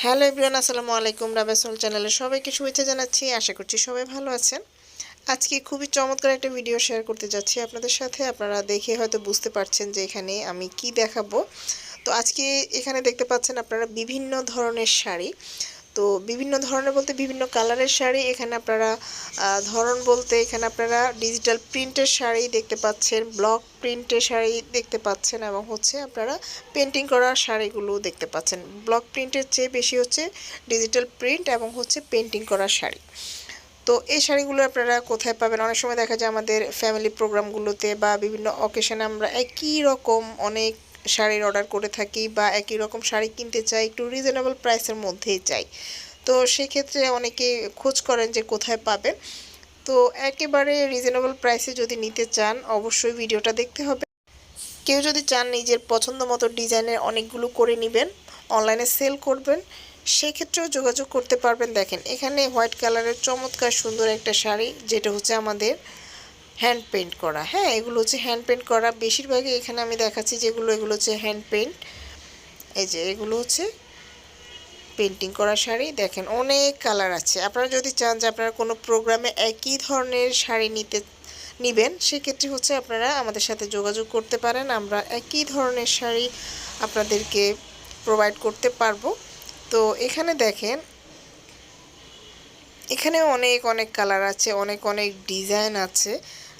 Hello everyone, আসসালামু আলাইকুম। রাবেসল চ্যানেলে সবাইকে শুভেচ্ছা জানাচ্ছি। আশা করছি সবাই ভালো আছেন। আজকে খুবই চমৎকার একটা ভিডিও শেয়ার করতে যাচ্ছি আপনাদের সাথে। আপনারা দেখে হয়তো বুঝতে পারছেন যে এখানে আমি কি দেখাবো। তো আজকে এখানে দেখতে পাচ্ছেন আপনারা বিভিন্ন ধরনের শাড়ি। তো বিভিন্ন ধরনের বলতে বিভিন্ন কালারের শাড়ি। এখানে আপনারা ধরন বলতে এখানে আপনারা ডিজিটাল প্রিন্টের শাড়ি দেখতে পাচ্ছেন, ব্লক প্রিন্টের শাড়ি দেখতে পাচ্ছেন এবং হচ্ছে আপনারা পেন্টিং করা শাড়িগুলো দেখতে পাচ্ছেন। ব্লক প্রিন্টের চেয়ে বেশি হচ্ছে ডিজিটাল প্রিন্ট এবং হচ্ছে পেন্টিং করা শাড়ি। তো এই শাড়িগুলো আপনারা কোথায় পাবেন? অনেক সময় দেখা যায় আমাদের ফ্যামিলি প্রোগ্রামগুলোতে বা বিভিন্ন অকেশনে আমরা একই রকম অনেক শাড়ির অর্ডার করে থাকি বা একই রকম শাড়ি কিনতে চাই, একটু রিজনেবল প্রাইসের মধ্যেই চাই। তো সেক্ষেত্রে অনেকে খোঁজ করেন যে কোথায় পাবেন। তো একেবারে রিজনেবল প্রাইসে যদি নিতে চান অবশ্যই ভিডিওটা দেখতে হবে। কেউ যদি চান নিজের পছন্দ মতো ডিজাইনের অনেকগুলো করে নেবেন, অনলাইনে সেল করবেন, সেক্ষেত্রেও যোগাযোগ করতে পারবেন। দেখেন এখানে হোয়াইট কালারের চমৎকার সুন্দর একটা শাড়ি, যেটা হচ্ছে আমাদের হ্যান্ড পেইন্ট করা। হ্যাঁ, এগুলো হচ্ছে হ্যান্ড পেইন্ট করা। বেশিরভাগই এখানে আমি দেখাচ্ছি যেগুলো, এগুলো হচ্ছে হ্যান্ড পেইন্ট। এই যে এগুলো হচ্ছে পেন্টিং করা শাড়ি। দেখেন অনেক কালার আছে। আপনারা যদি চান যে আপনারা কোনো প্রোগ্রামে একই ধরনের শাড়ি নেবেন, সেক্ষেত্রে হচ্ছে আপনারা আমাদের সাথে যোগাযোগ করতে পারেন। আমরা একই ধরনের শাড়ি আপনাদেরকে প্রোভাইড করতে পারবো। তো এখানে দেখেন, এখানে অনেক অনেক কালার আছে, অনেক অনেক ডিজাইন আছে।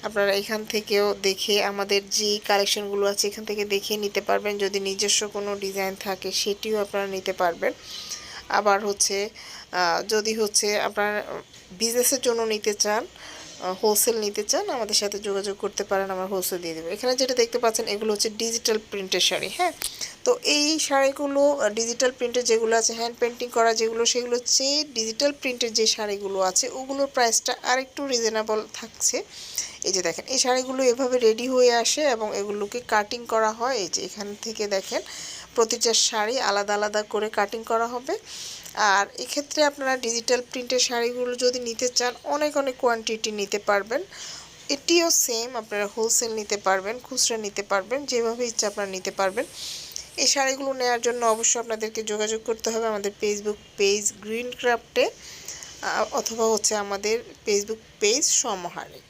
আপনারা এখান থেকেও দেখে আমাদের যে কালেকশনগুলো আছে এখান থেকে দেখে নিতে পারবেন। যদি নিজস্ব কোনো ডিজাইন থাকে সেটিও আপনারা নিতে পারবেন। আবার হচ্ছে যদি হচ্ছে আপনার বিজনেসের জন্য নিতে চান, হোলসেল নিতে চান, আমাদের সাথে যোগাযোগ করতে পারেন, আমরা হোলসেল দিয়ে দেবো। এখানে যেটা দেখতে পাচ্ছেন এগুলো হচ্ছে ডিজিটাল প্রিন্টের শাড়ি। হ্যাঁ, তো এই শাড়িগুলো ডিজিটাল প্রিন্টের যেগুলো আছে, হ্যান্ড পেন্টিং করা যেগুলো, সেগুলো হচ্ছে ডিজিটাল প্রিন্টের যে শাড়িগুলো আছে ওগুলোর প্রাইসটা আরেকটু রিজনেবল থাকছে। এই যে দেখেন এই শাড়িগুলো এভাবে রেডি হয়ে আসে এবং এগুলোকে কাটিং করা হয়। এই যে এখান থেকে দেখেন প্রতিটা শাড়ি আলাদা আলাদা করে কাটিং করা হবে। আর এক্ষেত্রে আপনারা ডিজিটাল প্রিন্টের শাড়িগুলো যদি নিতে চান অনেক অনেক কোয়ান্টিটি নিতে পারবেন। এটিও সেম, আপনারা হোলসেল নিতে পারবেন, খুচরা নিতে পারবেন, যেভাবে ইচ্ছা আপনারা নিতে পারবেন। এই শাড়িগুলো নেওয়ার জন্য অবশ্যই আপনাদেরকে যোগাযোগ করতে হবে আমাদের ফেসবুক পেজ গ্রিন ক্রাফটে, অথবা হচ্ছে আমাদের ফেসবুক পেজ সমাহারে।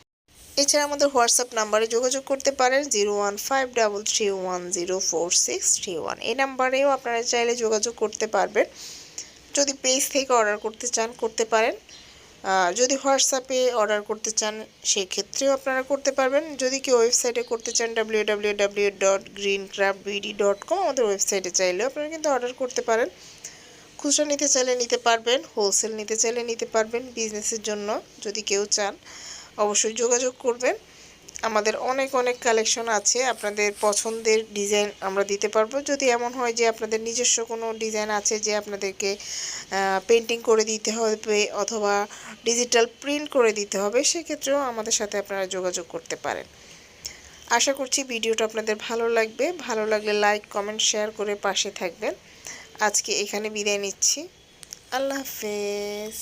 এছাড়া আমাদের হোয়াটসঅ্যাপ নাম্বারে যোগাযোগ করতে পারেন 01533104631। এই নাম্বারেও আপনারা চাইলে যোগাযোগ করতে পারবেন। যদি পেজ থেকে অর্ডার করতে চান করতে পারেন, যদি হোয়াটসঅ্যাপে অর্ডার করতে চান সেক্ষেত্রেও আপনারা করতে পারবেন। যদি কেউ ওয়েবসাইটে করতে চান www.greencraftbd.com, আমাদের ওয়েবসাইটে চাইলেও আপনারা কিন্তু অর্ডার করতে পারেন। খুচরা নিতে চাইলে নিতে পারবেন, হোলসেল নিতে চাইলে নিতে পারবেন। বিজনেসের জন্য যদি কেউ চান অবশ্যই যোগাযোগ করবেন। আমাদের অনেক অনেক কালেকশন আছে, আপনাদের পছন্দের ডিজাইন আমরা দিতে পারবো। যদি এমন হয় যে আপনাদের নিজস্ব কোনো ডিজাইন আছে যে আপনাদেরকে পেন্টিং করে দিতে হবে অথবা ডিজিটাল প্রিন্ট করে দিতে হবে, সেক্ষেত্রেও আমাদের সাথে আপনারা যোগাযোগ করতে পারেন। আশা করছি ভিডিওটা আপনাদের ভালো লাগবে। ভালো লাগলে লাইক, কমেন্ট, শেয়ার করে পাশে থাকবেন। আজকে এখানে বিদায় নিচ্ছি। আল্লাহ হাফেজ।